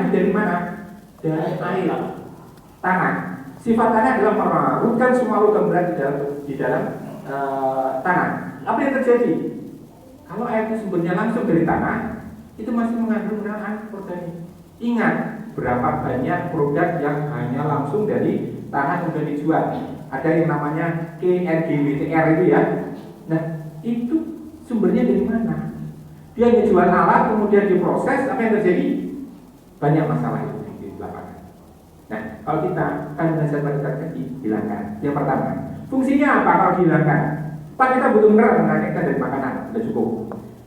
itu dari mana? Dari air tanah. Sifat tanah adalah merarutkan semua logam berat di dalam tanah. Apa yang terjadi? Kalau air itu sumbernya langsung dari tanah, itu masih mengandung anorganik. Ingat berapa banyak produk yang hanya langsung dari tanah kemudian dijual. Ada yang namanya KNGWTR itu ya. Nah itu sumbernya dari mana? Dia hanya jual alat kemudian diproses, apa yang terjadi? Banyak masalah itu di lapangan. Nah kalau kita kandungan zat pada dihilangkan. Yang pertama, fungsinya apa kalau dihilangkan? Pak, kita butuh mineral mengaitkan dari makanan, sudah cukup.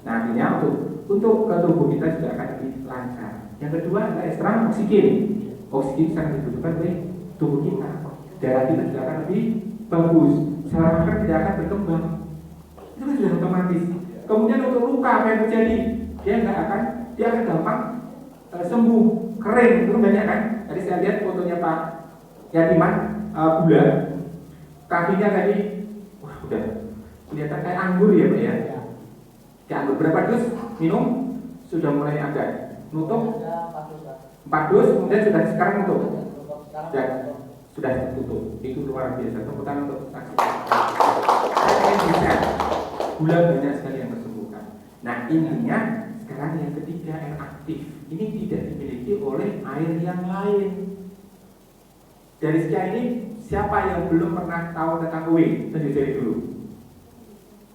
Nah artinya untuk ke tubuh kita juga akan lebih lancar. Yang kedua adalah ekstra oksigen. Oksigen sangat dibutuhkan oleh tubuh kita. Darah kita juga akan lebih bagus. Saraf kanker tidak akan berkembang. Itu kan sudah otomatis. Kemudian untuk luka apa yang terjadi? Dia akan gampang sembuh, kering. Itu banyak kan? Tadi saya lihat fotonya Pak Yatiman Gula. Kakinya tadi, wah udah kelihatan kayak anggur ya Pak ya. Kayak anggur. Berapa dus minum? Sudah mulai agak nutup 4 dus, kemudian sekarang nutup. Sudah tutup. Itu luar biasa. Tepuk tangan untuk saksi. Bisa. Gula banyak sekali yang tersembuhkan. Nah intinya sekarang yang ketiga yang aktif. Ini tidak dimiliki oleh air yang lain. Dari sekian ini siapa yang belum pernah tahu tentang whey? Tunjuk jari dulu.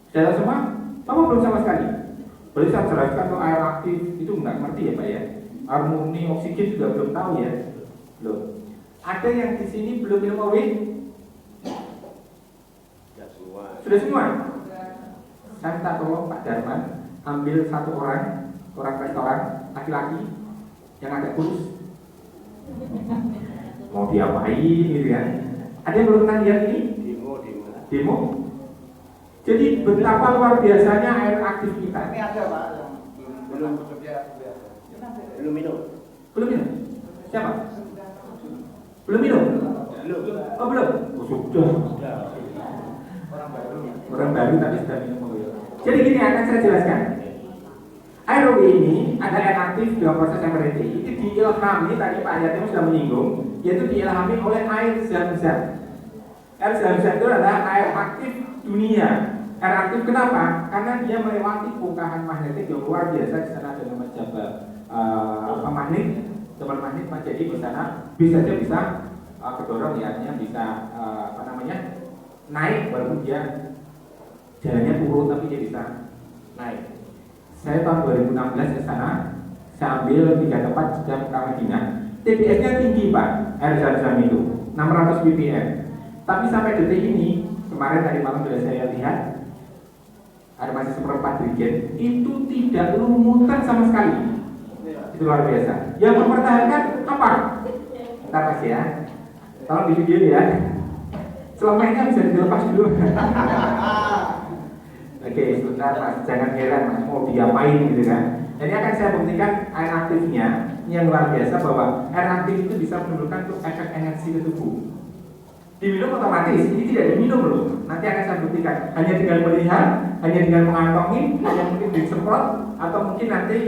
Sudah tahu semua? Kamu belum sama sekali. Boleh saya jelaskan kalau air aktif itu nggak ngerti ya Pak ya. Harmoni oksigen juga belum tahu ya. Belum. Ada yang di sini belum minum whey? Sudah semua. Saya minta tolong Pak Darman ambil satu orang restoran laki-laki yang agak kurus. Mau diapain gitu ya? Ada yang belum pernah lihat ini? Demo. Jadi betapa luar biasanya air aktif kita. Ini ada Pak yang belum bekerja. Belum minum. Siapa? Belum minum? Belum. Oh belum? Oh, sudah. Orang baru tapi sudah minum. Jadi gini akan saya jelaskan. Air ini ada air aktif dalam proses emergency. Itu diilhami tadi Pak Yatim sudah menyinggung, yaitu diilhami oleh air zam-zam. Air zam-zam itu adalah air aktif dunia. Air aktif kenapa? Karena dia melewati bongkahan magnetik yang luar biasa. Di sana ada nama Jabal magnet, Jabal magnet. Jadi di sana bisa kedorong ya, artinya bisa naik walaupun dia jalannya turun tapi dia bisa naik. Saya tahun 2016 ke sana, saya ambil 3 tempat sejak ke Madinah. TPS-nya tinggi Pak, air zam-zam itu 600 ppm. Tapi sampai detik ini, kemarin tadi malam sudah saya lihat, ada masih seperempat dirjen, itu tidak lumutan sama sekali. Itu luar biasa. Yang mempertahankan apa? Bentar Mas ya, tolong di video ya. Selamanya bisa dilepas dulu. Oke, sebentar Mas, jangan heran Mas, mau diapain gitu kan. Jadi akan saya buktikan air aktifnya yang luar biasa bahwa air aktif itu bisa menurunkan tuh efek energi ke tubuh. Diminum otomatis, ini tidak diminum loh. Nanti akan saya buktikan, hanya dengan melihat, hanya dengan mengantongi, hanya mungkin disemprot, atau mungkin nanti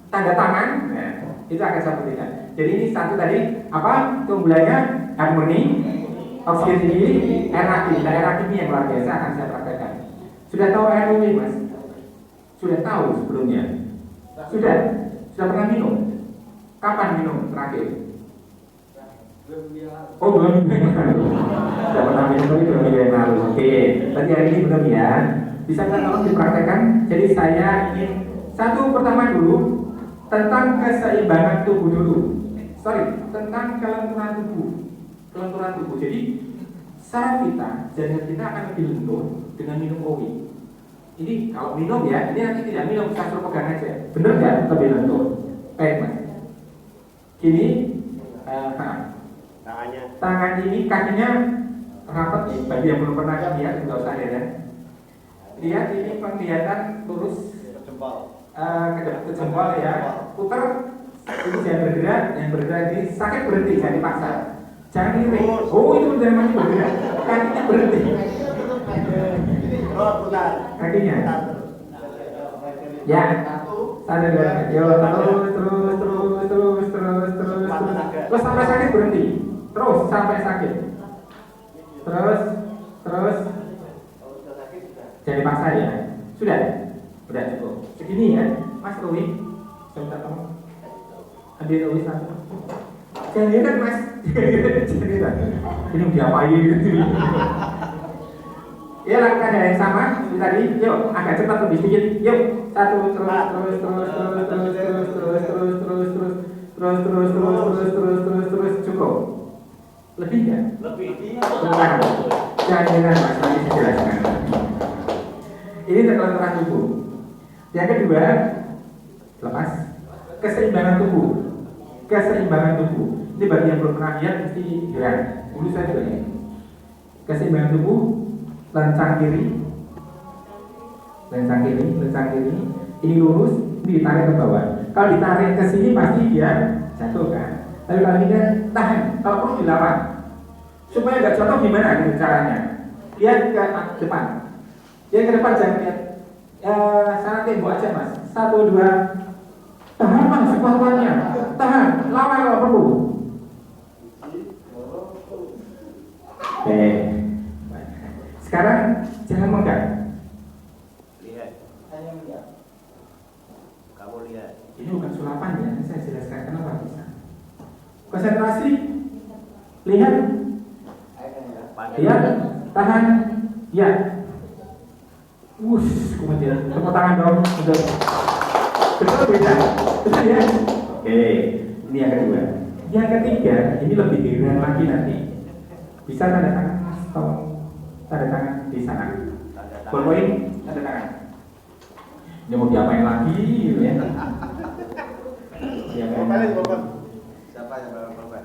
tanda tangan, nah, itu akan saya buktikan. Jadi ini satu tadi, apa keunggulannya? Air murni, oksigen tinggi, air aktif. Nah, air aktif ini yang luar biasa akan saya praktekkan. Sudah tahu air ini Mas? Sudah tahu sebelumnya? Sudah pernah minum? Kapan minum terakhir? Oh, 2 minggu yang lalu. Sudah pernah minum tapi 2 minggu yang lalu. Oke, berarti hari ini belum ya. Bisa nggak tolong dipraktekkan? Jadi saya ingin satu pertama dulu tentang keseimbangan tubuh dulu. Tentang kelenturan tubuh. Jadi saraf kita, jantung kita akan lebih lentur dengan minum OWI. Ini kalau minum ya, ini nanti tidak minum, saya suruh pegang aja. Bener nggak lebih lentur? Baik Mas. Gini, tangan ini kakinya rapat ya. Bagi yang belum pernah lihat, nggak usah ya. Lihat ini penglihatan lurus ke jempol ya. Putar. Ini yang bergerak ini sakit berhenti, jangan dipaksa. Jangan ini. Oh itu benar masih bergerak. Kakinya berhenti. Kakinya. Ya. Satu dua. Yo terus. Coba kamu. Ambil tulis satu. Jangan mas. Jangan. Ini diapain gitu. Ya lakukan hal yang sama seperti tadi. Yuk agak cepat lebih sedikit. Yuk 1 terus cukup. Lebih ya? Lebih. Jangan mas nanti saya jelaskan. Ini tekanan tubuh. Yang kedua, lepas keseimbangan tubuh. Keseimbangan tubuh. Ini bagi yang belum pernah lihat mesti heran. Dulu saya juga ya. Keseimbangan tubuh, lencang kiri. Ini lurus, ini ditarik ke bawah. Kalau ditarik ke sini pasti dia jatuh kan. Tapi kalau ini tahan, kalau perlu dilawan. Supaya nggak jatuh gimana gitu caranya? Lihat ke depan. Dia ke depan jangan lihat sana tembok aja mas. 1, 2. Tahan mas, kekuatannya. Tahan, lawan kalau perlu. Oke. Sekarang jangan megang. Lihat. Kamu lihat. Ini bukan sulapan ya, saya jelaskan kenapa bisa. Konsentrasi. Lihat. Lihat. Tahan. Ya. Kemudian tepuk tangan dong. Betul beda. Betul ya? Oke. Ini yang kedua. Yang ketiga, ini lebih heran lagi nanti. Bisa tanda tangan mas, tolong tanda tangan di sana. Bolpoin tanda tangan. Ini mau diapain lagi gitu ya? Siapa yang berkorban?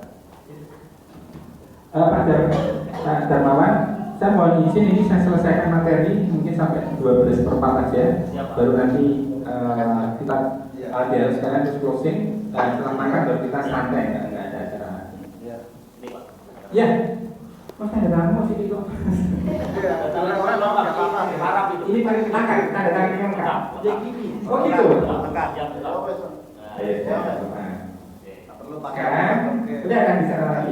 Pak Darmawan, saya mohon izin ini saya selesaikan materi mungkin sampai 12/4 aja. Baru nanti kita dialog sekalian terus closing. Setelah makan baru kita santai, nggak ada acara. Ya, mas tanda tangan sih itu. Ini paling lengkap, tanda tangan yang lengkap. Oh gitu. Kan, udah akan bisa lagi.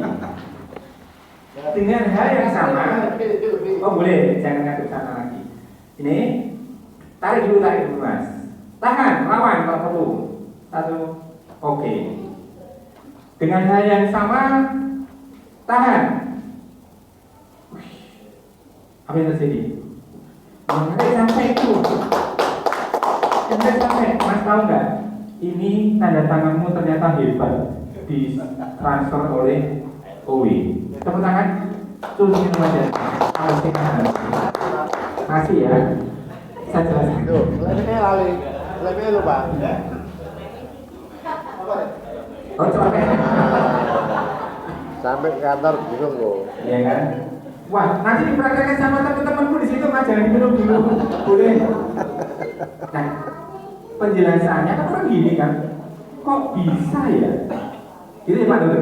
Dengan hal yang sama. Oh boleh, jangan ngatur sama lagi. Ini tarik dulu mas. Tahan, lawan kalau perlu. 1, oke. Dengan hal yang sama, tahan. Apa yang terjadi? Menarik sampai itu. Sampai, mas tahu nggak? Ini tanda tanganmu ternyata hebat, ditransfer oleh OW. Tepuk tangan, tulisin aja. Kasih ya. Saya jelaskan. Tuh, lebihnya lupa. Oh coba. Sampai ke kantor bingung loh. Iya kan? Wah, nanti dipraktekkan sama teman-temanku di situ mas, jangan diminum dulu. Boleh. Nah, penjelasannya kan orang gini kan, kok bisa ya? Gitu ya Pak Dulu.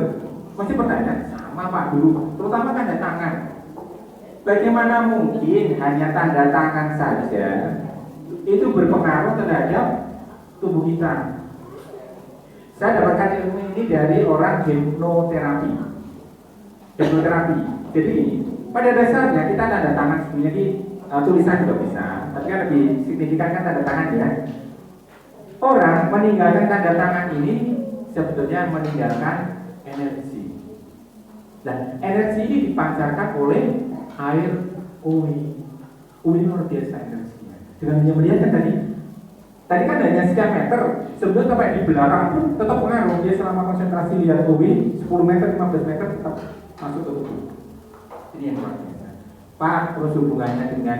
Pasti pertanyaan sama Pak Dulu, terutama tanda tangan. Bagaimana mungkin hanya tanda tangan saja itu berpengaruh terhadap tubuh kita? Saya dapatkan ilmu ini dari orang hipnoterapi. Jadi pada dasarnya kita tanda tangan sebenarnya di tulisan juga bisa, tapi kan lebih signifikan kan tanda tangan ya. Orang meninggalkan tanda tangan ini sebetulnya meninggalkan energi. Dan energi ini dipancarkan oleh air uli. Uli luar biasa energinya. Dengan hanya melihat kan tadi kan hanya sekian meter, sebetulnya sampai di belakang pun tetap pengaruh. Dia selama konsentrasi lihat uli 10 meter, 15 meter tetap masuk ke tubuh. Ini yang luar biasa. Pak, terus hubungannya dengan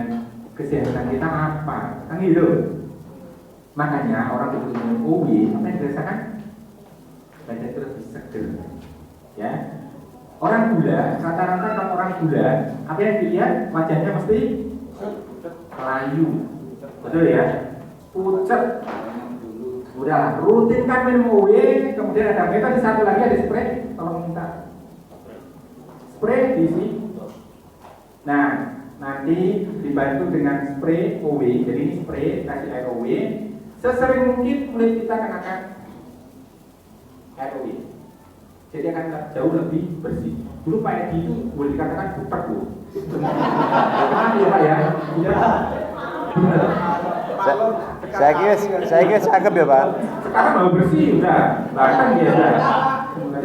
kesehatan kita apa? Kan gitu. Makanya orang begitu minum ubi, apa yang dirasakan? Badan itu lebih seger. Ya. Orang gula, rata-rata kalau orang gula, apa yang dilihat wajahnya mesti layu. Betul ya? Pucat. Udah, rutinkan minum ubi, kemudian ada metode satu lagi ada spray, tolong minta. Spray diisi. Nah, nanti dibantu dengan spray OW. Jadi ini spray kasih air OW. Sesering mungkin kulit kita kenakan air OW. Jadi akan jauh lebih bersih. Dulu Pak Edi itu boleh dikatakan butek loh. Ya Pak ya. Saya kira cakep ya Pak. Sekarang mau bersih udah, bahkan dia udah.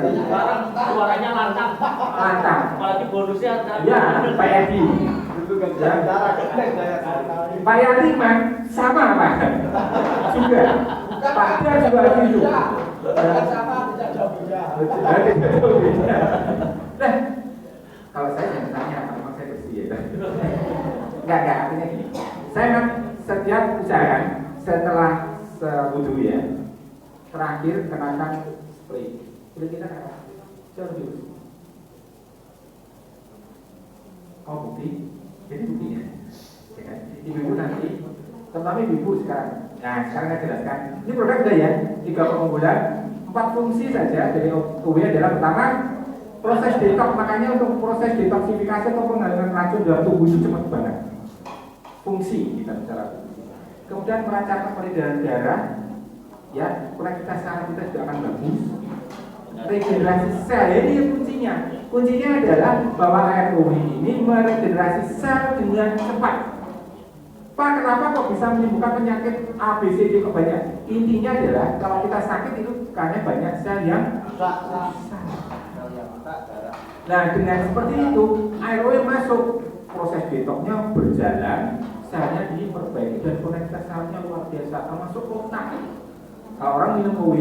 Sekarang suaranya lantang. Lantang. Apalagi bonusnya kan. Ya, Pak Yadi. Dulu kan cara ketek saya sekali. Pak Yadi man sama Pak. Juga. Pak dia juga gitu. Sama tidak jauh beda. Nah, kalau saya jangan tanya, memang saya bersih ya. Enggak, artinya gini. Saya memang setiap usahakan setelah wudhu ya, terakhir kenakan spray. Kulit kita apa? Jauh lebih bersih. Oh bukti? Jadi buktinya. Ya kan? Ibu nanti, terutama ibu sekarang. Nah, sekarang saya jelaskan. Ini produk udah ya, 3 pengunggulan, 4 fungsi saja dari UW adalah pertama proses detox, makanya untuk proses detoksifikasi atau pengalihan racun dalam tubuh itu cepat banget. Fungsi kita bicara fungsi. Kemudian melancarkan peredaran darah, ya, konektivitas saraf kita juga akan bagus. Regenerasi sel, ini kuncinya. Kuncinya adalah bahwa air UW ini meregenerasi sel dengan cepat. Pak, kenapa kok bisa menimbulkan penyakit A, B, C, D kok banyak? Intinya adalah kalau kita sakit itu karena banyak sel yang rusak. Nah, dengan seperti itu, air UW masuk, proses detoxnya berjalan, selnya diperbaiki dan konektivitas selnya luar biasa, termasuk otak. Kalau orang minum UW,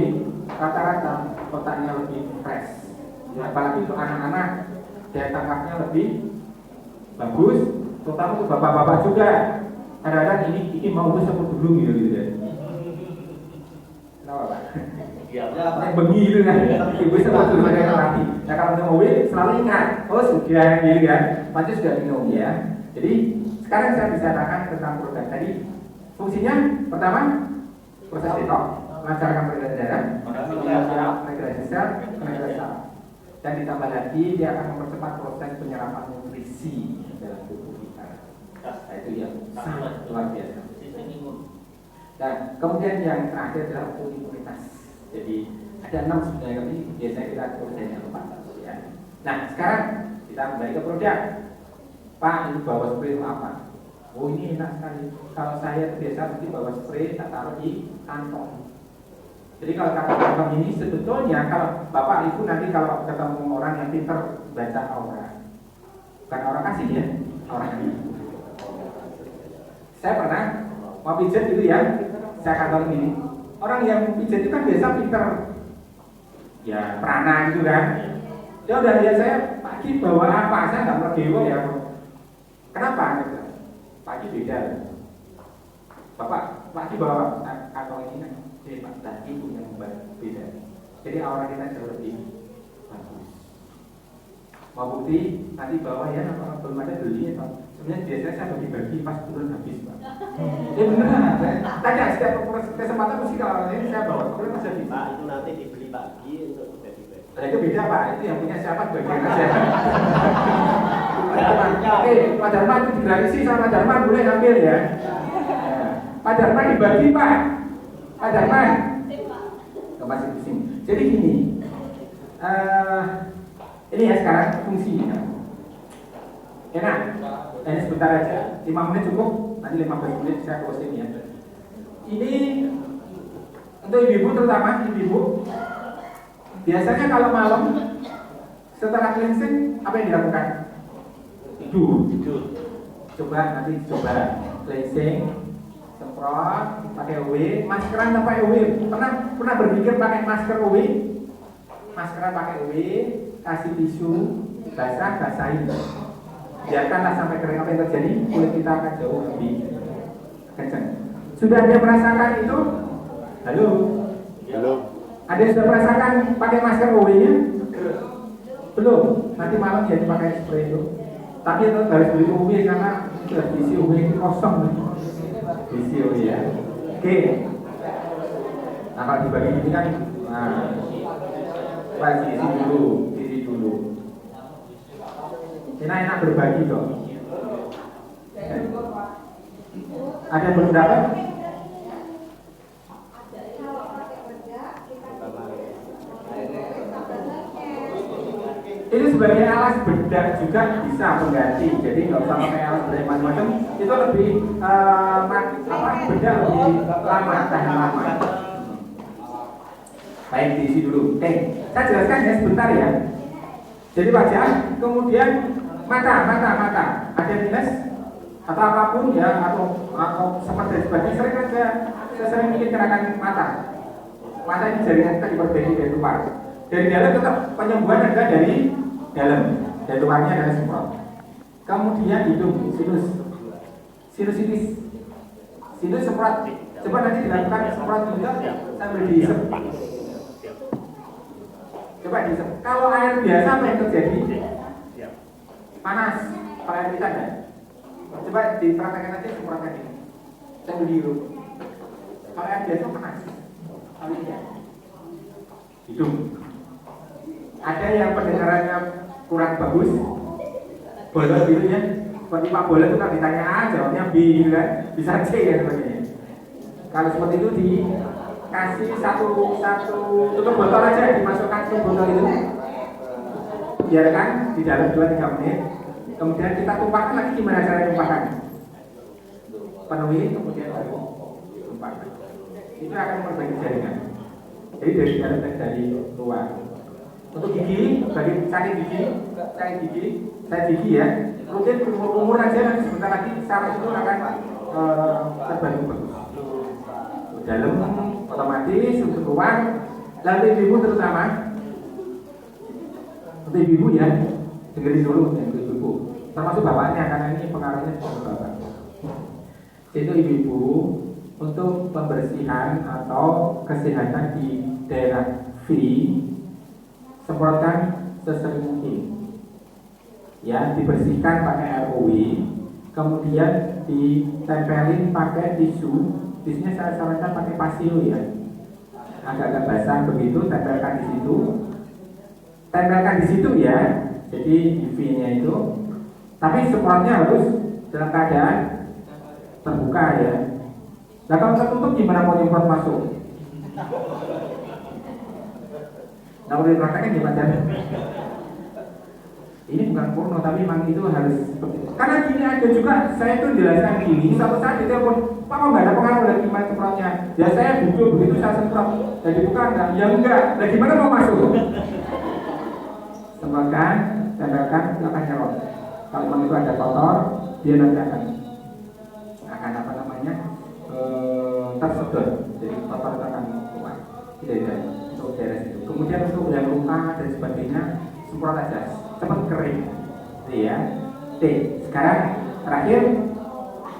rata-rata otaknya lebih fresh. Ya, apalagi untuk anak-anak, daya tangkapnya lebih bagus, terutama untuk bapak-bapak juga. Kadang-kadang ini mau sebut dulu gitu ya. Kenapa Pak? Iya. Yang bengi gitu kan, ibu sebut dulu ada lagi. Nah kalau minum UW selalu ingat, oh sudah gitu kan, pasti sudah minum ya. Jadi sekarang saya bisa katakan tentang produk tadi. Fungsinya pertama proses detox, melancarkan peredaran darah, regenerasi sel, regenerasi saraf. Dan ditambah lagi dia akan mempercepat proses penyerapan nutrisi dalam tubuh kita. Nah, itu yang sangat luar biasa. Dan kemudian yang terakhir adalah imunitas. Jadi ada 6 sebenarnya, tapi biasanya kita kerjanya 4 ya. Nah sekarang kita kembali ke produk. Pak, ini bawa spray itu apa? Oh ini enak sekali. Kalau saya biasa mesti bawa spray, tak taruh di kantong. Jadi kalau kantong ini sebetulnya kalau bapak ibu nanti kalau ketemu orang yang pintar baca aura, bukan orang kasih ya, orang ini. Saya pernah mau pijat gitu ya, saya kantong ini. Orang yang pijat itu kan biasa pintar, ya prana gitu kan. Dia udah lihat saya pagi bawa apa, saya nggak merdewa ya. Kenapa? Pagi beda. Bapak pagi bawa kantong ini kan. Jadi Pak, tadi punya beda. Jadi aura kita jauh lebih bagus. Mau bukti nanti bawa ya, kalau belum ada belinya Pak. Sebenarnya biasanya saya bagi-bagi pas turun habis Pak. Ya beneran. Tanya setiap kesempatan mesti kalau ini saya bawa turun masih habis. Pak, itu nanti dibeli pagi untuk dibagi-bagi. Nah, itu beda Pak. Itu yang punya siapa bagian aja. Pak Darman itu digradasi sama Pak Darman boleh ambil ya. Pak Darman dibagi Pak. Pak Darman, masih pusing. Jadi gini, ini ya sekarang fungsinya. Enak, ini sebentar aja, 5 menit cukup, nanti 15 menit saya closing ya. Ini untuk ibu-ibu terutama ibu-ibu, biasanya kalau malam setelah cleansing apa yang dilakukan? Tidur. Coba nanti coba cleansing. Semprot pakai UW, maskeran pakai UW. Pernah berpikir pakai masker UW? Maskeran pakai UW, kasih tisu, basahin. Biarkanlah sampai kering. Apa yang terjadi? Kulit kita akan jauh lebih kencang. Sudah ada merasakan itu? Halo? Belum. Ada yang sudah merasakan pakai masker UW-nya? Belum. Nanti malam jadi pakai spray itu. Tapi harus beli UW karena sudah diisi UW itu kosong. Isi UW ya. Oke. Nah kalau dibagi ini kan, nah, isi dulu. Enak berbagi dong. Ada yang belum dapat? Ini sebagai alas bedak juga bisa mengganti. Jadi nggak usah pakai alas bedak macam-macam. Itu lebih bedak lebih lama, tahan lama. Baik, diisi dulu. Oke, saya jelaskan ya sebentar ya. Jadi wajah, kemudian mata. Ada minus atau apapun ya, atau seperti sebagainya. Saya sering bikin gerakan mata. Mata ini jaringan kita diperbaiki dari luar. Dari dalam tetap penyembuhan adalah dari dalam, dari luarnya adalah semprot. Kemudian hidung, sinusitis, sinus semprot. Coba nanti dilakukan semprot juga sambil diisep. Coba diisep. Kalau air biasa apa yang terjadi? Panas. Kalau air kita ada. Coba dipraktekkan aja semprotkan ini. Sambil dihirup. Kalau air biasa panas. Kalau tidak, hidung. Ada yang pendengarannya kurang bagus, bolot gitu ya. Seperti Pak Bolot itu kan ditanya A, jawabnya B gitu kan, bisa C ya sebagainya. Kalau seperti itu dikasih satu tutup botol aja, dimasukkan tutup botol itu, biarkan di dalam 2-3 menit. Kemudian kita tumpahkan lagi. Gimana cara tumpahkan? Penuhi kemudian baru tumpahkan. Itu akan memperbaiki jaringan. Jadi dari dalam dan dari luar. Untuk gigi, bagi sakit gigi ya, rutin umur aja, nanti sebentar lagi saraf itu akan terbantu bagus. Dalam otomatis untuk luar, lalu ibu terutama, untuk ibu ya, dengerin dulu yang ibu, termasuk bapaknya karena ini pengaruhnya ke bapak. Itu ibu untuk pembersihan atau kesehatan di daerah V, semprotkan sesering mungkin. Ya, dibersihkan pakai ROW, kemudian ditempelin pakai tisu. Tisunya saya sarankan pakai pasio ya, agak-agak basah begitu, tempelkan di situ. Tempelkan di situ ya, jadi di V-nya itu. Tapi semprotnya harus dalam keadaan terbuka ya. Nah kalau tertutup gimana mau nyemprot masuk? Nah udah dipraktekin gimana? Ini bukan porno tapi memang itu harus seperti itu. Karena gini ada juga, saya tuh jelaskan gini, suatu saat ditelepon, Pak kok nggak ada pengaruh lagi gimana semprotnya? Ya saya duduk begitu saya semprot, jadi bukan enggak? Ya enggak, nah gimana mau masuk? Semprotkan, tempelkan, silakan nyerot. Kalau memang itu ada kotor, dia nanti akan apa namanya tersedot, jadi kotor itu akan keluar. Tidak untuk beres itu. Kemudian untuk yang luka dan sebagainya, semprot aja, cepat kering. Ya. Sekarang terakhir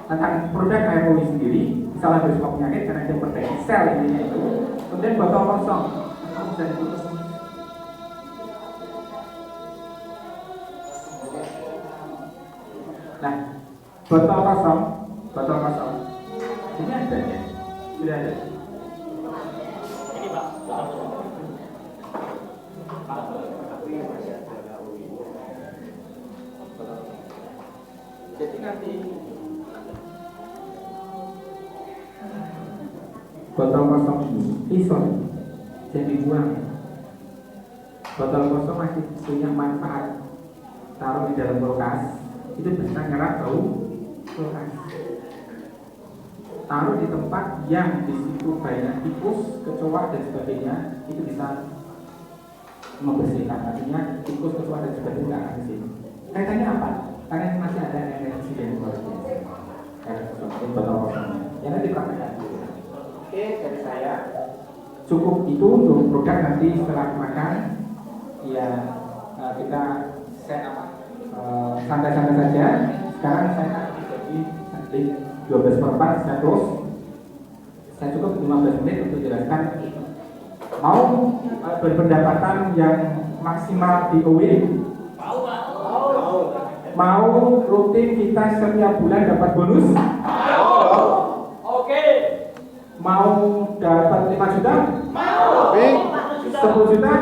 tentang produk ROW sendiri, misalnya ada sebuah penyakit karena dia memperbaiki sel ininya itu. Kemudian botol kosong, bisa ditutup. Nah, botol kosong, ini ada ya, sudah ada. Ini Pak, jadi nanti botol kosong ini, jadi buang. Botol kosong masih punya manfaat, taruh di dalam kulkas. Itu bisa nyerap bau kulkas. Taruh di tempat yang di situ banyak tikus, kecoa dan sebagainya, itu bisa membersihkan. Artinya tikus, kecoa dan sebagainya nggak akan di sini. Kaitannya apa? Karena masih ada energi dari luar biasa. Karena botol kosongnya. Ya nanti praktekkan. Oke, dari saya cukup itu untuk produk. Nanti setelah makan, ya kita santai-santai saja. Sekarang saya jadi nanti 12/4 saya close. Saya cukup 15 menit untuk jelaskan. Mau berpendapatan yang maksimal di OW? Mau rutin kita setiap bulan dapat bonus? Oke. Mau dapat 5 juta? Mau. 10 juta?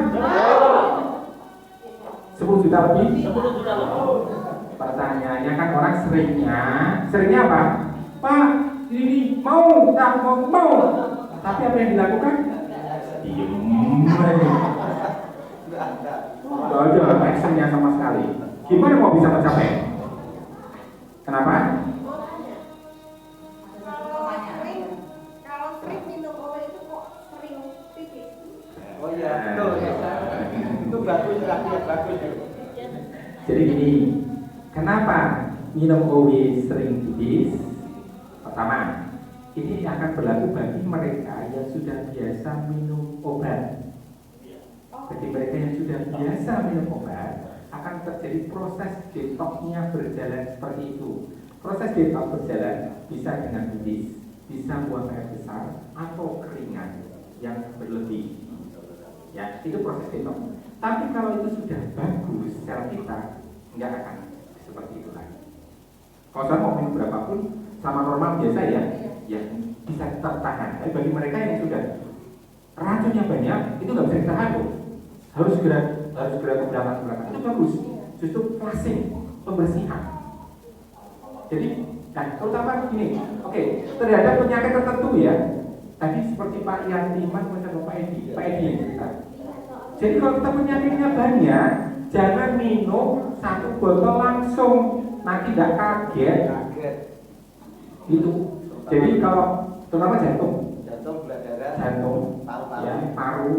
10 juta lebih? 10 juta lebih. Pertanyaannya kan orang seringnya apa? Pak, ini mau, tak mau. Tapi apa yang dilakukan? Diem. Gak ada actionnya sama sekali. Gimana mau bisa mencapai? Kenapa? Kalau sering minum obat itu kok sering pipis? Oh Oh iya, betul ya. Itu bagus sekali ya, bagus ya. Jadi gini, kenapa minum OW sering tipis? Pertama, ini akan berlaku bagi mereka yang sudah biasa minum obat. Bagi mereka yang sudah biasa minum obat, akan terjadi proses detoxnya berjalan seperti itu. Proses detox berjalan bisa dengan tipis, bisa buang air besar, atau keringat yang berlebih. Ya, itu proses detox. Tapi kalau itu sudah bagus secara kita, nggak akan seperti itu lagi. Kalau saya mau minum berapapun sama normal biasa ya bisa tertahan. Tapi bagi mereka yang sudah racunnya banyak, itu nggak bisa ditahan loh. Harus segera ke belakang. Itu bagus. Justru flushing, pembersihan. Jadi, nah terutama ini, terhadap penyakit tertentu ya. Tadi seperti Pak Yantiman macam Pak Edi yang cerita. Jadi kalau kita penyakitnya banyak, jangan minum satu botol langsung, nanti tidak kaget. Itu. Jadi kalau terutama jantung, gula darah, paru, ya, paru,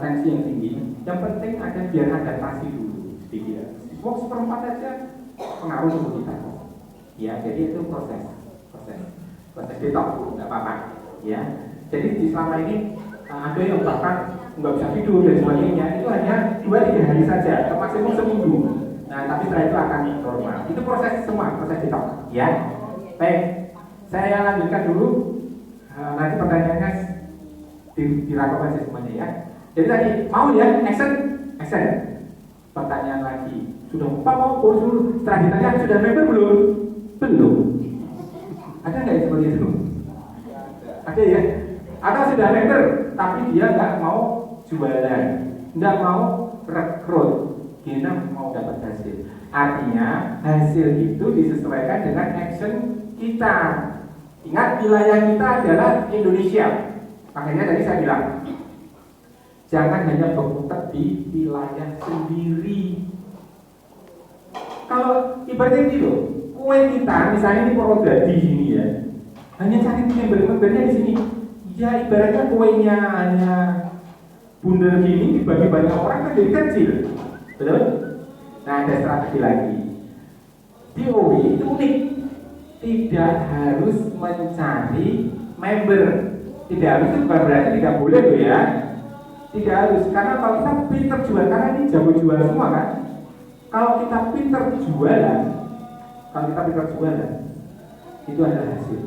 tensi yang tinggi. Yang penting biar adaptasi dulu sedikit. Mau seperempat aja pengaruh tubuh kita. Ya, jadi itu proses detox, nggak apa-apa. Ya, jadi di selama ini ada yang bahkan nggak bisa tidur dan sebagainya, itu hanya 2-3 hari saja, maksimum seminggu. Nah, tapi setelah itu akan normal. Itu proses detox. Ya, baik. Saya lanjutkan dulu. Nanti pertanyaannya dirangkum aja semuanya ya. Jadi tadi mau ya action. Pertanyaan lagi. Sudah mau kursus dulu. Setelah ditanya sudah member belum. Ada nggak seperti itu? Ada ya. Atau sudah member tapi dia nggak mau jualan, nggak mau rekrut, dia mau dapat hasil. Artinya hasil itu disesuaikan dengan action kita. Ingat, wilayah kita adalah Indonesia. Makanya tadi saya bilang, jangan hanya berkutat di wilayah sendiri. Kalau ibaratnya gitu, kue kita, misalnya ini Purwodadi sini ya, hanya cari member-membernya di sini. Ya ibaratnya kuenya hanya bundel gini dibagi banyak orang kan jadi kecil, betul? Nah ada strategi lagi. Di OW itu unik. Tidak harus mencari member. Tidak harus itu bukan berarti tidak boleh loh ya. Tidak harus, karena kalau kita pinter jual, karena ini jago jual semua kan. Kalau kita pinter jualan, itu adalah hasil.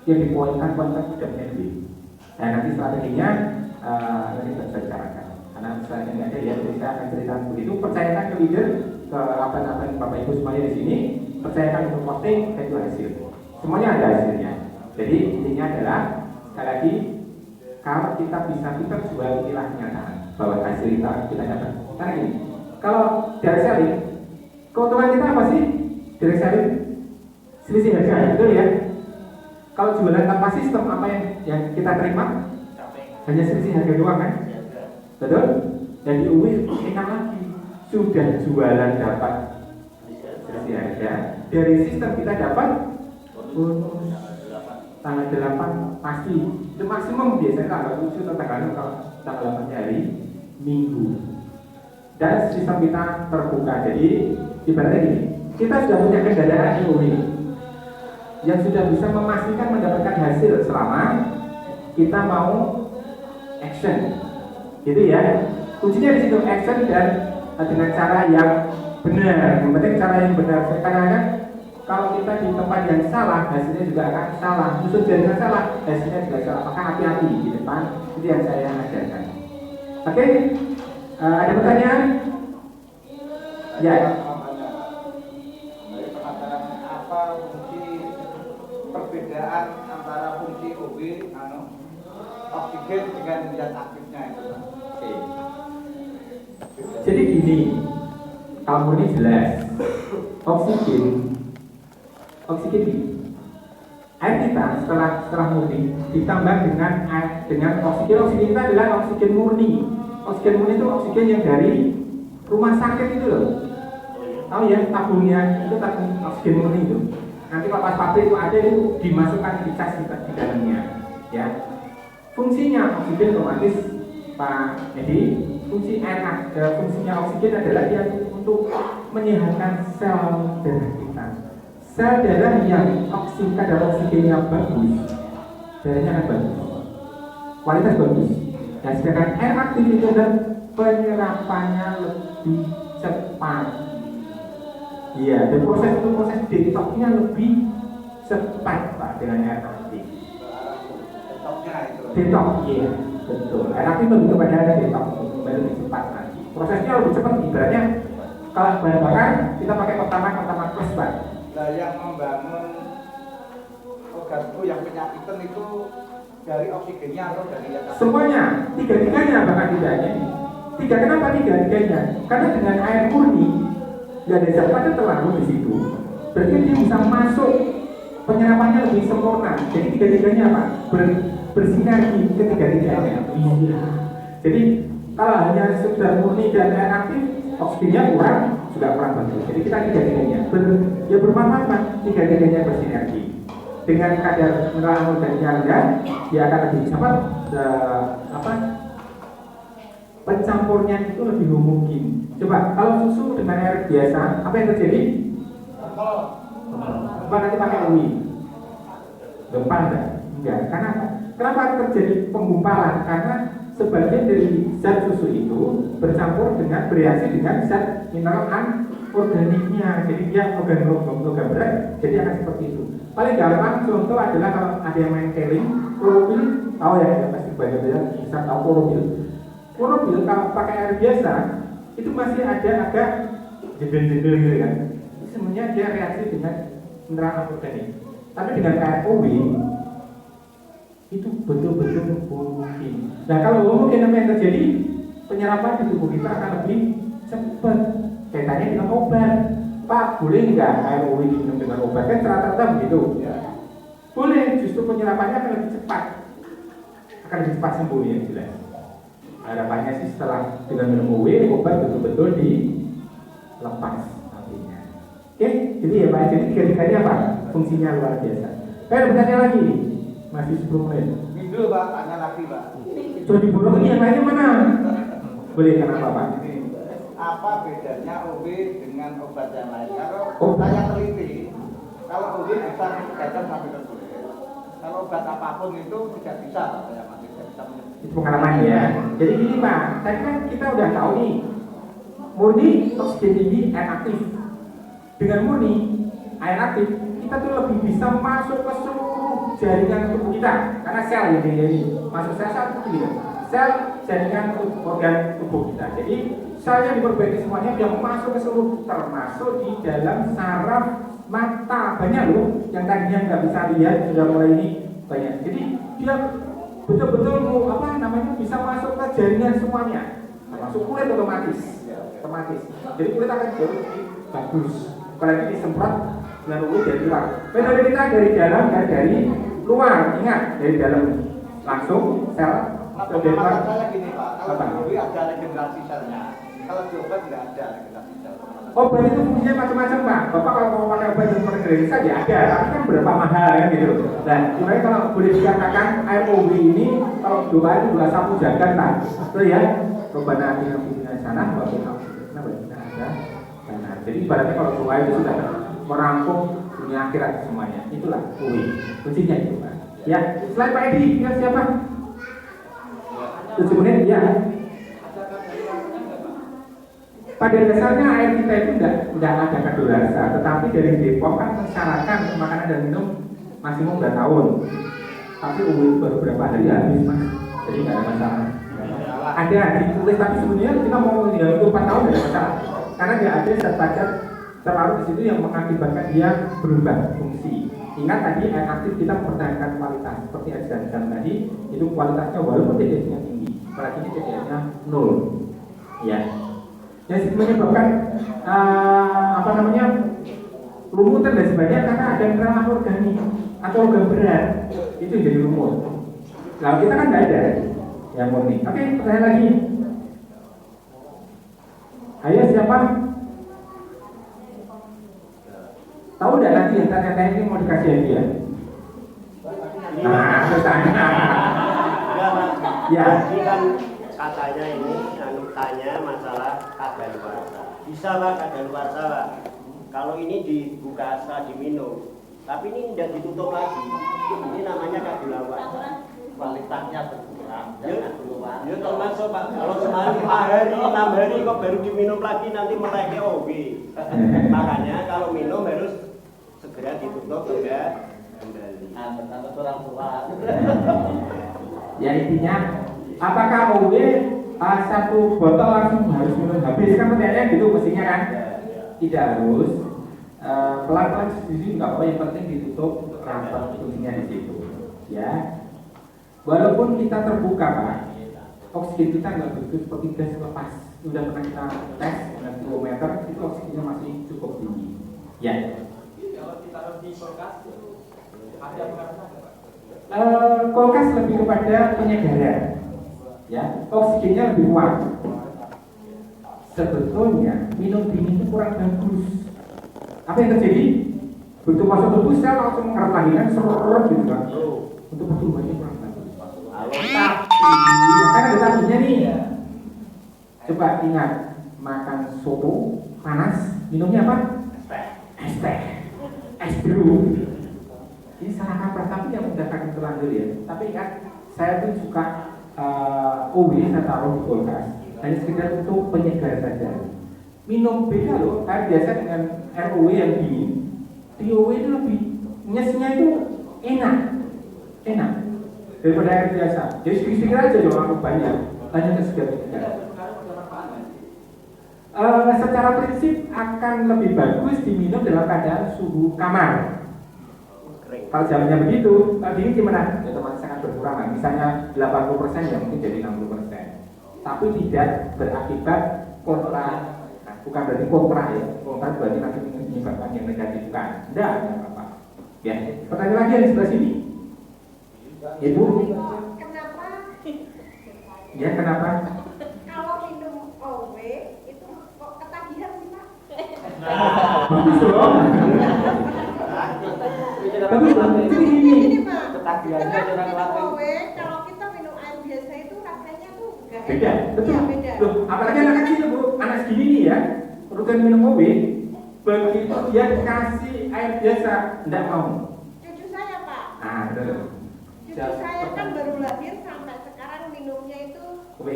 Yang dipoinkan sudah menjadi. Nah nanti strateginya nanti kita bicarakan. Karena saya nggak ada ya, jadi saya akan ceritakan begitu. Percayakan ke leader, ke apa Bapak Ibu semuanya di sini. Percayakan untuk posting, itu hasil. Semuanya ada hasilnya. Jadi intinya adalah sekali lagi, kalau kita bisa jual, inilah kenyataan bahwa hasil kita dapat. Karena gini, kalau direct selling, keuntungan kita apa sih? Direct selling selisih harga, betul ya? Kalau jualan tanpa sistem, apa yang kita terima? Hanya selisih harga doang kan? Betul? Dan di UWI enak lagi, sudah jualan dapat selisih harga, dari sistem kita dapat bonus tanggal 8 pasti. Itu maksimum biasanya tanggal 7 atau tanggal 8 hari Minggu. Dan sistem kita terbuka. Jadi ibaratnya gini, kita sudah punya kendaraan UWI yang sudah bisa memastikan mendapatkan hasil selama kita mau action, gitu ya. Kuncinya di situ, action dan dengan cara yang benar. Yang penting cara yang benar. Karena kalau kita di tempat yang salah, hasilnya juga akan salah. Justru jaringan salah, hasilnya juga salah. Maka hati-hati di depan. Itu yang saya ajarkan. Oke, ada pertanyaan? Ya. Apa fungsi perbedaan antara fungsi OB oksigen dengan zat aktifnya itu? Oke. Jadi gini, kalau ini jelas, oksigen air kita setelah murni ditambah dengan oksigen kita adalah oksigen murni. Oksigen murni itu oksigen yang dari rumah sakit itu loh. Tahu ya, tabungnya itu tabung oksigen murni itu. Nanti kalau pas pabrik itu ada, itu dimasukkan di cas di dalamnya. Ya, fungsinya oksigen otomatis Pak Edi, fungsinya oksigen adalah dia untuk menyehatkan sel darah kita. Sel darah yang kadar oksigennya bagus, darahnya akan bagus, kualitas bagus. Dan sedangkan air aktif itu adalah penyerapannya lebih cepat. Iya, dan proses detoxnya lebih cepat Pak dengan air aktif. Detox, iya, betul. Air aktif lebih kepada detox, lebih cepat lagi. Prosesnya lebih cepat, ibaratnya kalau bahan bakar kita pakai pertama plus Pak. Nah, yang membangun organ tubuh yang penyakitan itu dari oksigennya atau dari yang semuanya, tiga-tiganya bahkan tidak hanya ini. Kenapa tiga-tiganya? Karena dengan air murni nggak ada zatnya terlalu di situ. Berarti dia bisa masuk, penyerapannya lebih sempurna. Jadi tiga-tiganya apa? Bersinergi ketiga-tiganya. Iya. Jadi kalau hanya sekedar murni dan air aktif, oksigennya kurang, juga kurang bagus. Jadi kita tiga-tiganya bermanfaat, tiga-tiganya bersinergi. Dengan kadar mineral anorganiknya rendah, dia akan lebih cepat pencampurnya itu lebih mungkin. Coba kalau susu dengan air biasa, apa yang terjadi? Apa nanti pakai UI? Gempal enggak? Karena apa? Kenapa terjadi penggumpalan? Karena sebagian dari zat susu itu bercampur dengan bereaksi dengan zat mineral anorganiknya. Jadi dia logam berat, jadi akan seperti itu. Paling gampang contoh adalah kalau ada yang main keling, klorofil, tahu ya pasti banyak bisa tahu klorofil. Klorofil kalau pakai air biasa itu masih ada agak jendel-jendel gitu kan. Sebenarnya dia reaksi dengan mineral anorganik. Tapi dengan air OW itu betul-betul mungkin. Nah kalau mungkin apa yang terjadi, penyerapan di tubuh kita akan lebih cepat. Kaitannya dengan obat. Pak, boleh nggak air OW diminum dengan obat? Kan rata-rata begitu. Ya. Boleh, justru penyerapannya akan lebih cepat. Akan lebih cepat sembuh ya jelas. Harapannya sih setelah dengan minum OW, obat betul-betul dilepas nantinya. Oke, jadi ya Pak, jadi tiga-tiganya apa? Fungsinya luar biasa. Saya bertanya lagi, masih 10 menit. Minggu Pak, tanya lagi Pak. Jadi buruk ini yang lainnya mana? Boleh kenapa Pak? Apa bedanya OB dengan obat yang lain? Kalau Oh. saya teliti, kalau OB bisa dikatakan sampai tertulis. Kalau obat apapun itu tidak bisa Pak, saya masih tidak bisa menyebut. Itu pengalaman ya. Jadi gini Pak, tadi kan kita udah tahu nih, murni oksigen tinggi, air aktif. Dengan murni air aktif, kita tuh lebih bisa masuk ke seluruh jaringan tubuh kita. Karena sel ya ini masuk sel gitu. Sel jaringan organ tubuh kita. Jadi selnya diperbaiki semuanya, dia masuk ke seluruh, termasuk di dalam saraf mata. Banyak loh yang tadinya nggak bisa lihat sudah mulai ini banyak. Jadi dia betul-betul bisa masuk ke jaringan semuanya, termasuk kulit otomatis. Jadi kulit akan jauh lebih bagus. Apalagi disemprot dengan UV dari luar. Metode kita dari dalam dan dari luar. Ingat, dari dalam langsung sel dari luar. Saya gini Pak, kalau di OB ada regenerasi selnya. Kalau di obat nggak ada regenerasi sel. Obat itu fungsinya macam-macam Pak. Bapak kalau mau pakai obat yang regenerasi saja ada, tapi kan berapa mahal kan gitu. Dan sebenarnya kalau boleh dikatakan air OB ini kalau doa itu 2 sapu jagat Pak. Betul ya? Robana atina fid sana wa fil akhirati ada. Benar. Jadi ibaratnya kalau doa itu sudah merangkum dunia akhirat semuanya. Itulah OB. Kuncinya itu Pak. Ya, selain Pak Edi, ya siapa? 7 menit ya. Pada dasarnya air kita itu tidak ada kadaluarsa, tetapi dari Depok kan mensyaratkan makanan dan minum maksimum 2 tahun. Tapi umur itu baru berapa hari habis Mas, jadi nggak ada masalah. Ada ditulis, tapi sebenarnya kita mau ya itu 4 tahun tidak ada masalah, karena tidak ada zat padat terlarut di situ yang mengakibatkan dia berubah fungsi. Ingat tadi air aktif kita mempertahankan kualitas, seperti air zam-zam tadi itu kualitasnya walaupun TDS-nya tinggi, apalagi ini TDS-nya 0, ya. Yang menyebabkan lumutan dan sebagainya karena ada mineral anorganik atau logam berat itu jadi lumut. Lalu kita kan tidak ada yang murni. Oke, pertanyaan lagi. Ayo siapa? Tahu tidak nanti yang tanya-tanya ini mau dikasih hadiah? Nah, terus tanya. Ya, Pak. Ya. Jadi kan katanya ini tanya masalah kadaluarsa. Bisa Pak kadaluarsa Pak. Kalau ini dibuka setelah diminum, tapi ini tidak ditutup lagi. Ini namanya kadaluarsa. Kualitasnya berkurang. Ya termasuk Pak. Kalau semalam 5 hari, 6 hari kok baru diminum lagi nanti meleke OB. Makanya kalau minum harus segera ditutup enggak kembali. Betul orang tua. Ya intinya, apakah OW satu botol langsung harus minum habis? Kan pertanyaannya gitu mestinya kan? Tidak harus. Pelan-pelan sendiri nggak apa-apa, yang penting ditutup rapat fungsinya di situ. Ya, walaupun kita terbuka Pak, oksigen kita nggak begitu seperti gas lepas. Sudah pernah kita tes dengan kilometer, itu oksigennya masih cukup tinggi. Ya. Kalau ditaruh di kulkas, ada pengaruhnya nggak, Pak? Kulkas lebih kepada penyegaran, ya, oksigennya lebih kuat. Sebetulnya minum dingin itu kurang bagus. Apa yang terjadi? Begitu masuk tubuh sel langsung mengerap lagi kan, serut gitu kan. Untuk pertumbuhannya kurang bagus. Tapi, ya kan ada tabunya nih. Coba ingat, makan soto panas, minumnya apa? Es teh, es jeruk. Ini salah kaprah, tapi yang udah akan terlanjur ya. Tapi ingat, saya tuh suka OW saya taruh di kulkas hanya sekedar untuk penyegar saja. Minum beda loh, air biasa dengan air OW yang dingin. Di OW itu lebih nyesnya itu enak daripada air biasa. Jadi sedikit aja dong aku banyak, hanya sekedar penyegar. Secara prinsip akan lebih bagus diminum dalam keadaan suhu kamar. Kalau jalannya begitu, ini gimana? Ya teman sangat berkurang lah. Misalnya 80% ya mungkin jadi 60%. Tapi tidak berakibat kontra. Nah, bukan berarti kontra ya. Kontra berarti nanti menyebabkan yang negatif, bukan. Tidak apa-apa. Ya, pertanyaan lagi yang di sebelah sini. Ibu? Kenapa? Ya, kenapa? Kalau minum OW itu kok ketagihan sih Pak? Bagus dong. Bagus dong. Jadi Gini Pak, Ketagihannya setelah orang minum latih. OW, kalau kita minum air biasa itu rasanya tuh enggak beda, betul. Iya, beda. Loh, apalagi anak kecil Bu, anak segini nih ya, rutin minum OB, begitu dia kasih air biasa, tidak mau. Cucu saya Pak, Ah, betul. cucu saya kan baru lahir sampai sekarang minumnya itu OB,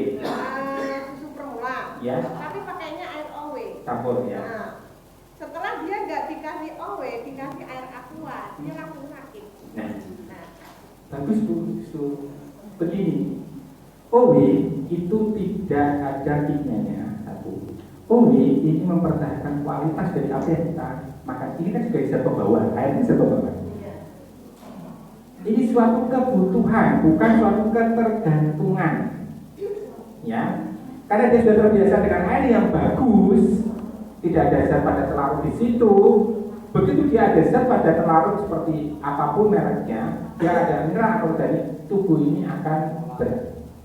susu formula, ya, tapi pakainya air OW. campur ya. Nah, setelah dia nggak dikasih OW, dikasih air aqua, dia langsung sakit. Nah, Nah, bagus Bu, justru begini. OW itu tidak ada kimianya satu. OW ini mempertahankan kualitas dari apa yang kita makan. Ini kan juga zat pembawa, air ini zat pembawa. iya. Ini suatu kebutuhan, bukan suatu ketergantungan. Ya, karena dia sudah terbiasa dengan air yang bagus, tidak ada zat pada larut di situ. Begitu dia ada zat pada larut seperti apapun mereknya, dia ada mineral atau dari tubuh ini akan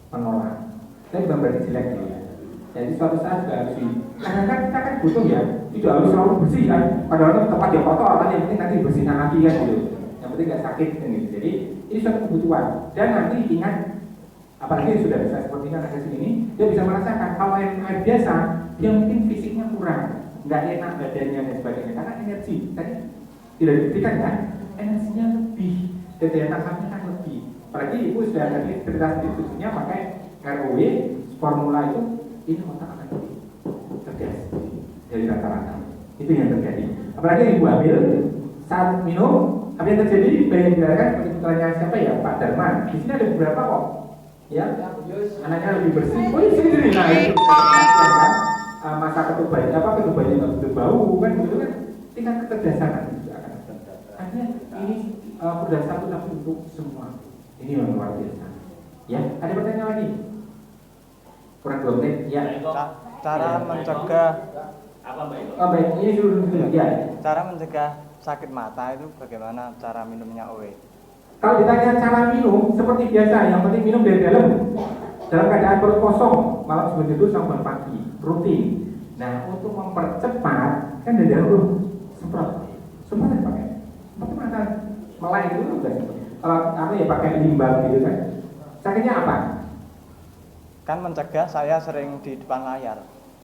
menolak. Tapi bukan berarti jelek ya. Jadi suatu saat juga harus karena kan kita kan butuh ya, tidak harus selalu bersih kan. Padahal tempat yang kotor, kan yang penting nanti dibersihkan lagi kan gitu. Yang penting nggak sakit kan gitu. Jadi ini suatu kebutuhan. Dan nanti ingat, apalagi sudah bisa seperti ini anak kecil ini, dia bisa merasakan kalau air biasa, dia mungkin fisiknya kurang, nggak enak badannya dan sebagainya. Karena energi tadi tidak diberikan kan, energinya lebih, dan daya tahannya kan lebih. Apalagi ibu sudah tadi cerita sendiri khususnya pakai ROW formula itu, ini otak akan lebih cerdas dari rata-rata. Itu yang terjadi. Apalagi ibu hamil saat minum, apa yang terjadi? Banyak dilakukan seperti putranya siapa ya, Pak Darman. Di sini ada beberapa kok, ya, anaknya lebih bersih. Oh ini sendiri, nah itu kan masa ketubannya nggak berbau kan, gitu kan, tingkat kecerdasan juga akan ada. Artinya ini udah satu tapi untuk semua. Ini yang luar biasa. Ya, ada pertanyaan lagi? Kurang 2 menit. Ya. Cara mencegah Apa Mbak Iko? Oh baik, ini dulu. Ya. cara mencegah sakit mata itu bagaimana cara minumnya OW? Kalau ditanya cara minum, seperti biasa, yang penting minum dari dalam keadaan perut kosong, malam sebelum tidur sampai pagi, rutin. Nah, untuk mempercepat, kan dari dalam semprot yang pakai. Mata melai itu juga semprot. Kalau apa ya pakai limbah gitu kan. Caranya apa? kan mencegah saya sering di depan layar.